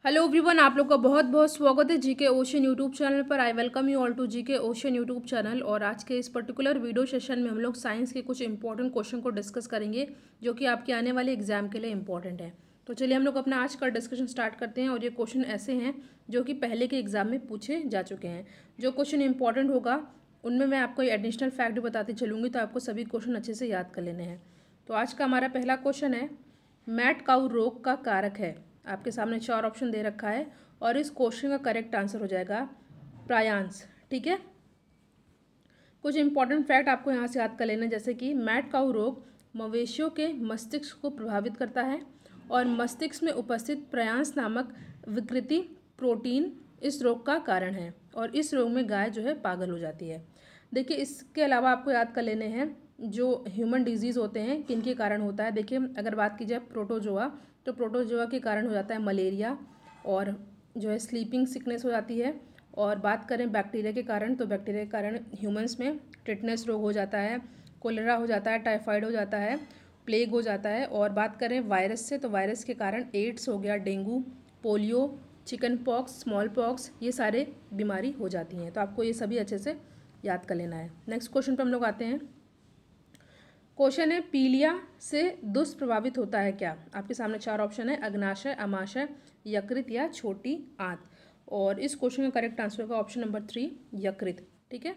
Hello everyone, आप लोग का बहुत बहुत स्वागत है जीके ओशन यूट्यूब चैनल पर। I welcome you all to GK ocean YouTube channel. और आज के इस पर्टिकुलर वीडियो सेशन में हम लोग साइंस के कुछ इंपॉर्टेंट क्वेश्चन को डिस्कस करेंगे जो कि आपके आने वाले एग्जाम के लिए इंपॉर्टेंट है। तो चलिए हम लोग अपना आज का डिस्कशन स्टार्ट करते हैं। और ये क्वेश्चन ऐसे हैं जो कि पहले के एग्जाम में पूछे जा चुके हैं। जो क्वेश्चन इंपॉर्टेंट होगा उनमें मैं आपको एडिशनल फैक्ट बताती चलूँगी, तो आपको सभी क्वेश्चन अच्छे से याद कर लेने हैं। तो आज का हमारा पहला क्वेश्चन है, मैड काउ रोग का कारक है। आपके सामने 4 ऑप्शन दे रखा है और इस क्वेश्चन का करेक्ट आंसर हो जाएगा प्रायांश। ठीक है, कुछ इंपॉर्टेंट फैक्ट आपको यहाँ से याद कर लेना, जैसे कि मैड काउ रोग मवेशियों के मस्तिष्क को प्रभावित करता है और मस्तिष्क में उपस्थित प्रायांश नामक विकृति प्रोटीन इस रोग का कारण है और इस रोग में गाय जो है पागल हो जाती है। देखिए, इसके अलावा आपको याद कर लेने हैं जो ह्यूमन डिजीज़ होते हैं किन के कारण होता है। देखिए, अगर बात की जाए प्रोटोजोआ, तो प्रोटोजोआ के कारण हो जाता है मलेरिया और जो है स्लीपिंग सिकनेस हो जाती है। और बात करें बैक्टीरिया के कारण, तो बैक्टीरिया के कारण ह्यूमंस में टिटनेस रोग हो जाता है, कोलेरा हो जाता है, टाइफाइड हो जाता है, प्लेग हो जाता है। और बात करें वायरस से, तो वायरस के कारण एड्स हो गया, dengue, polio, chicken pox, small pox, ये सारे बीमारी हो जाती हैं। तो आपको ये सभी अच्छे से याद कर लेना है। नेक्स्ट क्वेश्चन पर हम लोग आते हैं। क्वेश्चन है, पीलिया से दुष्प्रभावित होता है क्या। आपके सामने 4 ऑप्शन है, अग्नाशय, अमाशय, यकृत या छोटी आंत। और इस क्वेश्चन का करेक्ट आंसर होगा ऑप्शन नंबर 3, यकृत। ठीक है,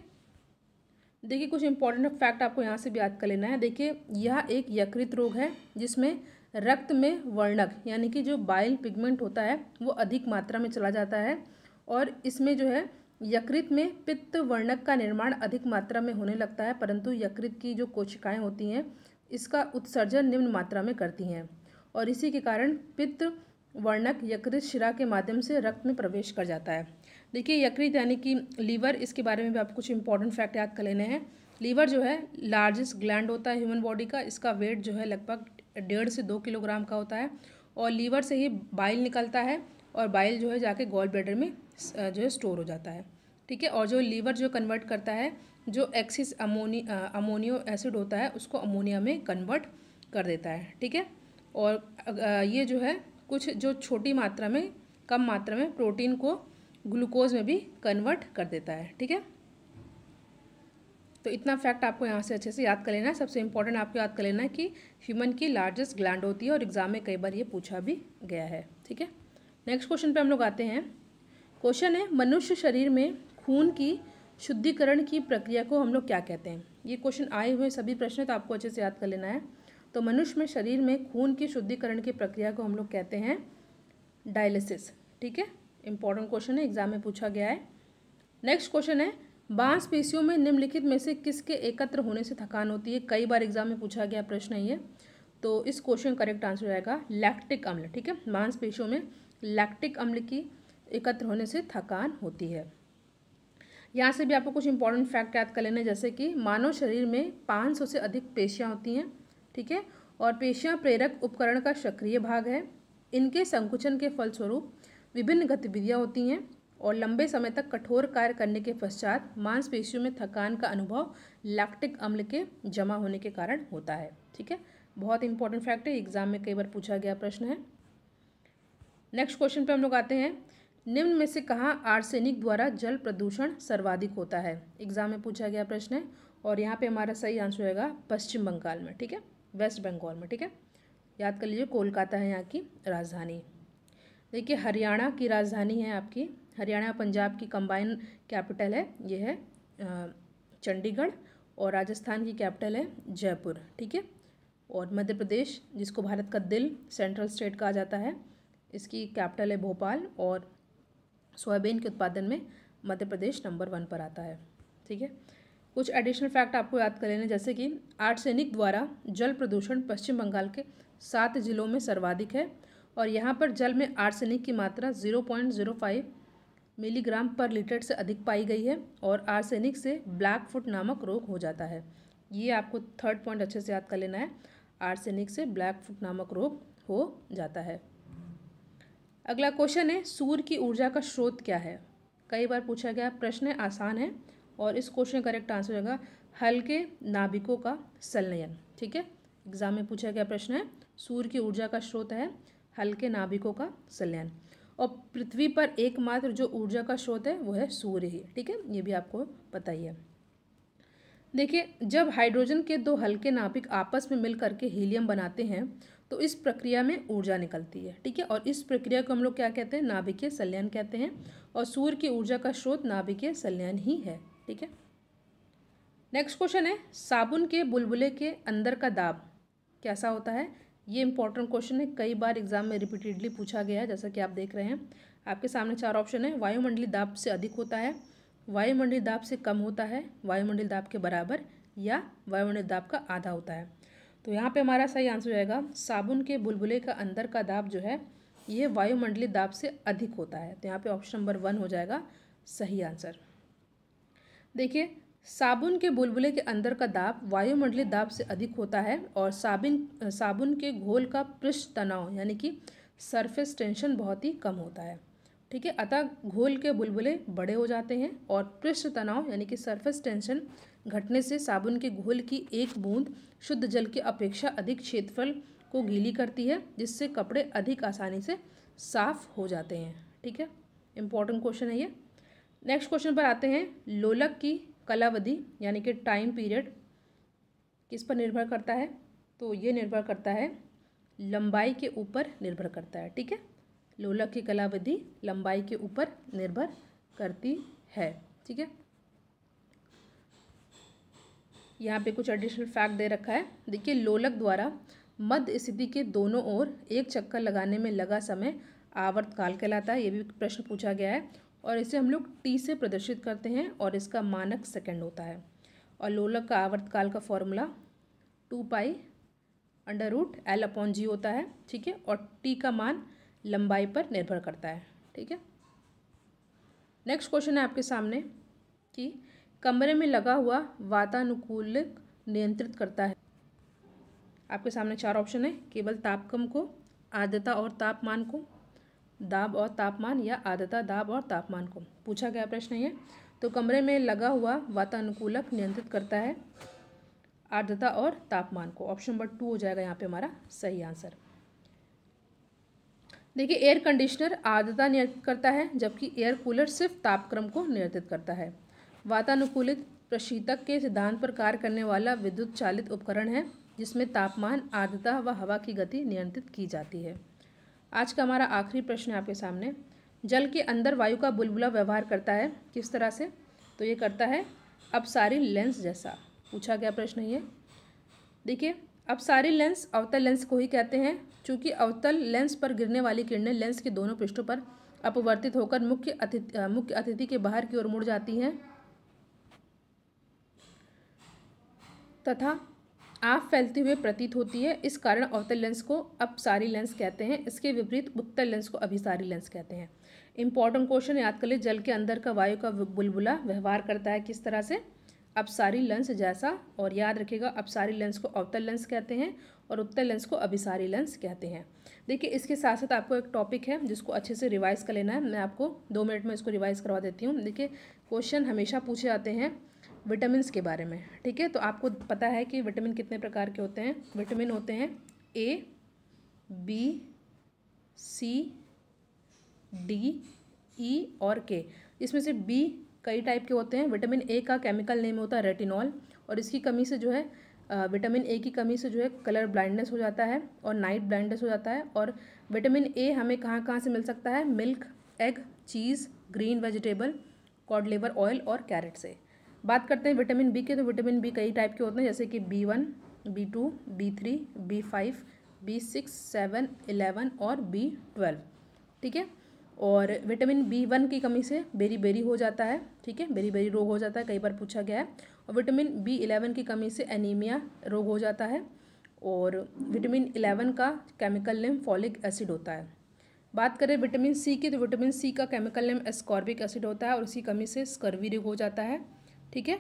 देखिए कुछ इंपॉर्टेंट फैक्ट आपको यहाँ से भी याद कर लेना है। देखिए, यह एक यकृत रोग है जिसमें रक्त में वर्णक यानी कि जो बाइल पिगमेंट होता है वो अधिक मात्रा में चला जाता है और इसमें जो है यकृत में पित्त वर्णक का निर्माण अधिक मात्रा में होने लगता है, परंतु यकृत की जो कोशिकाएं होती हैं इसका उत्सर्जन निम्न मात्रा में करती हैं और इसी के कारण पित्त वर्णक यकृत शिरा के माध्यम से रक्त में प्रवेश कर जाता है। देखिए, यकृत यानी कि लीवर, इसके बारे में भी आपको कुछ इंपॉर्टेंट फैक्ट याद कर लेने हैं। लीवर जो है लार्जेस्ट ग्लैंड होता है ह्यूमन बॉडी का। इसका वेट जो है लगभग 1.5 से 2 किलोग्राम का होता है और लीवर से ही बाइल निकलता है और बाइल जो है जाके गॉल ब्लैडर में जो है स्टोर हो जाता है। ठीक है, और जो लीवर जो कन्वर्ट करता है, जो एक्सिस अमोनियो एसिड होता है उसको अमोनिया में कन्वर्ट कर देता है। ठीक है, और ये जो है कुछ जो छोटी मात्रा में, कम मात्रा में प्रोटीन को ग्लूकोज में भी कन्वर्ट कर देता है। ठीक है, तो इतना फैक्ट आपको यहाँ से अच्छे से याद कर लेना है। सबसे इंपॉर्टेंट आपको याद कर लेना है कि ह्यूमन की लार्जेस्ट ग्लैंड होती है और एग्जाम में कई बार ये पूछा भी गया है। ठीक है, नेक्स्ट क्वेश्चन पे हम लोग आते हैं। क्वेश्चन है, मनुष्य शरीर में खून की शुद्धिकरण की प्रक्रिया को हम लोग क्या कहते हैं। ये क्वेश्चन आए हुए सभी प्रश्न तो आपको अच्छे से याद कर लेना है। तो मनुष्य में शरीर में खून की शुद्धिकरण की प्रक्रिया को हम लोग कहते हैं डायलिसिस। ठीक है, इंपॉर्टेंट क्वेश्चन है, एग्जाम में पूछा गया है। नेक्स्ट क्वेश्चन है, मांसपेशियों में निम्नलिखित में से किसके एकत्र होने से थकान होती है। कई बार एग्जाम में पूछा गया प्रश्न है ये। तो इस क्वेश्चन का करेक्ट आंसर रहेगा लैक्टिक अम्ल। ठीक है, मांसपेशियों में लैक्टिक अम्ल की एकत्र होने से थकान होती है। यहाँ से भी आपको कुछ इंपॉर्टेंट फैक्ट याद कर लेने, जैसे कि मानव शरीर में 500 से अधिक पेशियाँ होती हैं। ठीक है, और पेशियाँ प्रेरक उपकरण का सक्रिय भाग है। इनके संकुचन के फलस्वरूप विभिन्न गतिविधियाँ होती हैं और लंबे समय तक कठोर कार्य करने के पश्चात मांसपेशियों में थकान का अनुभव लैक्टिक अम्ल के जमा होने के कारण होता है। ठीक है, बहुत इंपॉर्टेंट फैक्ट है, एग्जाम में कई बार पूछा गया प्रश्न है। नेक्स्ट क्वेश्चन पे हम लोग आते हैं। निम्न में से कहाँ आर्सेनिक द्वारा जल प्रदूषण सर्वाधिक होता है। एग्जाम में पूछा गया प्रश्न है और यहाँ पे हमारा सही आंसर होगा पश्चिम बंगाल में। ठीक है, वेस्ट बंगाल में। ठीक है, याद कर लीजिए, कोलकाता है यहाँ की राजधानी। देखिए, हरियाणा की राजधानी है आपकी, हरियाणा पंजाब की कंबाइन कैपिटल है, ये है चंडीगढ़। और राजस्थान की कैपिटल है जयपुर। ठीक है, और मध्य प्रदेश, जिसको भारत का दिल, सेंट्रल स्टेट कहा जाता है, इसकी कैपिटल है भोपाल। और सोयाबीन के उत्पादन में मध्य प्रदेश नंबर 1 पर आता है। ठीक है, कुछ एडिशनल फैक्ट आपको याद कर लेने, जैसे कि आर्सेनिक द्वारा जल प्रदूषण पश्चिम बंगाल के 7 जिलों में सर्वाधिक है और यहाँ पर जल में आर्सेनिक की मात्रा 0.05 मिलीग्राम पर लीटर से अधिक पाई गई है और आर्सेनिक से ब्लैक फुट नामक रोग हो जाता है। ये आपको थर्ड पॉइंट अच्छे से याद कर लेना है, आर्सेनिक से ब्लैक फुट नामक रोग हो जाता है। अगला क्वेश्चन है, सूर्य की ऊर्जा का स्रोत क्या है। कई बार पूछा गया प्रश्न है, आसान है और इस क्वेश्चन का करेक्ट आंसर होगा हल्के नाभिकों का संलयन। ठीक है, एग्जाम में पूछा गया प्रश्न है, सूर्य की ऊर्जा का स्रोत है हल्के नाभिकों का संलयन। और पृथ्वी पर एकमात्र जो ऊर्जा का स्रोत है वो है सूर्य ही। ठीक है, ये भी आपको पता ही है। देखिए, जब हाइड्रोजन के दो हल्के नाभिक आपस में मिल करके हीलियम बनाते हैं तो इस प्रक्रिया में ऊर्जा निकलती है। ठीक है, और इस प्रक्रिया को हम लोग क्या कहते हैं? नाभिकीय संलयन कहते हैं। और सूर्य की ऊर्जा का स्रोत नाभिकीय संलयन ही है। ठीक है, नेक्स्ट क्वेश्चन है, साबुन के बुलबुले के अंदर का दाब कैसा होता है? ये इंपॉर्टेंट क्वेश्चन है, कई बार एग्जाम में रिपीटेडली पूछा गया है। जैसा कि आप देख रहे हैं, आपके सामने 4 ऑप्शन है। वायुमंडलीय दाब से अधिक होता है, वायुमंडलीय दाब से कम होता है, वायुमंडलीय दाब के बराबर, या वायुमंडलीय दाब का आधा होता है। तो यहाँ पे हमारा सही आंसर जाएगा साबुन के बुलबुले का अंदर का दाब जो है ये वायुमंडलीय दाब से अधिक होता है। तो यहाँ पे ऑप्शन नंबर 1 हो जाएगा सही आंसर। देखिए, साबुन के बुलबुले के अंदर का दाब वायुमंडलीय दाब से अधिक होता है और साबुन के घोल का पृष्ठ तनाव यानी कि सरफेस टेंशन बहुत ही कम होता है। ठीक है, अतः घोल के बुलबुले बड़े हो जाते हैं और पृष्ठ तनाव यानी कि सरफेस टेंशन घटने से साबुन के घोल की एक बूंद शुद्ध जल की अपेक्षा अधिक क्षेत्रफल को गीली करती है, जिससे कपड़े अधिक आसानी से साफ हो जाते हैं। ठीक है, इंपॉर्टेंट क्वेश्चन है ये। नेक्स्ट क्वेश्चन पर आते हैं, लोलक की कालावधि यानी कि टाइम पीरियड किस पर निर्भर करता है? तो ये निर्भर करता है लंबाई के ऊपर निर्भर करता है। ठीक है, लोलक की कालावधि लंबाई के ऊपर निर्भर करती है। ठीक है, यहाँ पे कुछ एडिशनल फैक्ट दे रखा है। देखिए, लोलक द्वारा मध्य स्थिति के दोनों ओर एक चक्कर लगाने में लगा समय आवर्तकाल कहलाता है। ये भी प्रश्न पूछा गया है और इसे हम लोग टी से प्रदर्शित करते हैं और इसका मानक सेकंड होता है। और लोलक का आवर्तकाल का फॉर्मूला 2π√L/G होता है। ठीक है, और टी का मान लंबाई पर निर्भर करता है। ठीक है, नेक्स्ट क्वेश्चन है आपके सामने कि कमरे में लगा हुआ वातानुकूलक नियंत्रित करता है। आपके सामने 4 ऑप्शन है, केवल तापक्रम को, आर्द्रता और तापमान को, दाब और तापमान, या आर्द्रता, दाब और तापमान को। पूछा गया प्रश्न है। तो कमरे में लगा हुआ वातानुकूलक नियंत्रित करता है आर्द्रता और तापमान को। ऑप्शन नंबर 2 हो जाएगा यहाँ पे हमारा सही आंसर। देखिए, एयर कंडीशनर आर्द्रता नियंत्रित करता है जबकि एयर कूलर सिर्फ तापक्रम को नियंत्रित करता है। वातानुकूलित प्रशीतक के सिद्धांत पर कार्य करने वाला विद्युत चालित उपकरण है जिसमें तापमान, आर्द्रता व हवा की गति नियंत्रित की जाती है। आज का हमारा आखिरी प्रश्न है आपके सामने, जल के अंदर वायु का बुलबुला व्यवहार करता है किस तरह से? तो ये करता है अपसारी लेंस जैसा। पूछा गया प्रश्न ये। देखिए, अपसारी लेंस अवतल लेंस को ही कहते हैं। चूँकि अवतल लेंस पर गिरने वाली किरणें लेंस के दोनों पृष्ठों पर अपवर्तित होकर मुख्य अतिथि के बाहर की ओर मुड़ जाती हैं तथा आप फैलते हुए प्रतीत होती है। इस कारण अवतल लेंस को अपसारी लेंस कहते हैं। इसके विपरीत उत्तल लेंस को अभिसारी लेंस कहते हैं। इंपॉर्टेंट क्वेश्चन याद कर ले, जल के अंदर का वायु का बुलबुला व्यवहार करता है किस तरह से? अपसारी लेंस जैसा। और याद रखिएगा, अपसारी लेंस को अवतल लेंस कहते हैं और उत्तल लेंस को अभिसारी लेंस कहते हैं। देखिए, इसके साथ साथ आपको एक टॉपिक है जिसको अच्छे से रिवाइज कर लेना है। मैं आपको 2 मिनट में इसको रिवाइज करवा देती हूँ। देखिए, क्वेश्चन हमेशा पूछे जाते हैं विटामिन के बारे में। ठीक है, तो आपको पता है कि विटामिन कितने प्रकार के होते हैं? विटामिन होते हैं A, B, C, D, E और K। इसमें से B कई टाइप के होते हैं। विटामिन A का केमिकल नेम होता है रेटिनॉल और इसकी कमी से जो है विटामिन A की कमी से जो है कलर ब्लाइंडनेस हो जाता है और नाइट ब्लाइंडनेस हो जाता है। और विटामिन A हमें कहाँ कहाँ से मिल सकता है? Milk, egg, cheese, green vegetable, cod liver oil और कैरेट से। बात करते हैं विटामिन बी के, तो विटामिन बी कई टाइप के होते हैं जैसे कि B1, B2, B3, B5, B6, 7, 11 और B12। ठीक है, और विटामिन B1 की कमी से बेरी हो जाता है। ठीक है, बेरी रोग हो जाता है, कई बार पूछा गया है। और विटामिन B11 की कमी से एनीमिया रोग हो जाता है। और विटामिन 11 का केमिकल नेम फॉलिक एसिड होता है। बात करें विटामिन सी की, तो विटामिन सी का केमिकल नेम एस्कॉर्बिक एसिड होता है और उसकी कमी से स्कर्वी रोग हो जाता है। ठीक है,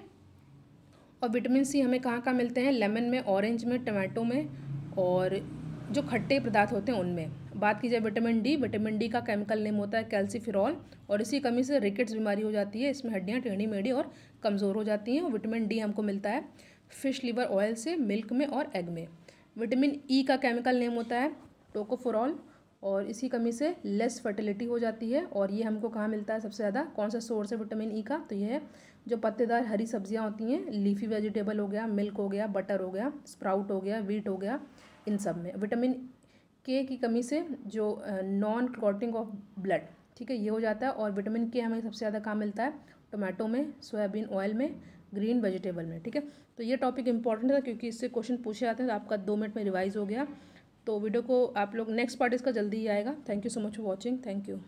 और विटामिन सी हमें कहाँ कहाँ मिलते हैं? लेमन में, ऑरेंज में, टमाटो में और जो खट्टे पदार्थ होते हैं उनमें। बात की जाए विटामिन डी का केमिकल नेम होता है कैल्सीफिरॉल और इसी कमी से रिकेट्स बीमारी हो जाती है। इसमें हड्डियाँ टेढ़ी मेढ़ी और कमज़ोर हो जाती हैं। और विटामिन डी हमको मिलता है फिश लिवर ऑयल से, मिल्क में और एग में। विटामिन ई का केमिकल नेम होता है टोकोफेरॉल और इसकी कमी से लेस फर्टिलिटी हो जाती है। और ये हमको कहाँ मिलता है सबसे ज़्यादा, कौन सा सोर्स है विटामिन ई का, तो ये है जो पत्तेदार हरी सब्जियां होती हैं, लीफी वेजिटेबल हो गया, मिल्क हो गया, बटर हो गया, स्प्राउट हो गया, वीट हो गया, इन सब में। विटामिन के की कमी से जो नॉन क्लॉटिंग ऑफ ब्लड, ठीक है, ये हो जाता है। और विटामिन के हमें सबसे ज़्यादा कहाँ मिलता है, टोमेटो में, सोयाबीन ऑयल में, ग्रीन वेजिटेबल में, ठीक है। तो ये टॉपिक इंपॉर्टेंट था क्योंकि इससे क्वेश्चन पूछे जाते हैं, तो आपका 2 मिनट में रिवाइज हो गया। तो वीडियो को आप लोग नेक्स्ट पार्ट इसका जल्दी ही आएगा। Thank you so much for watching. Thank you.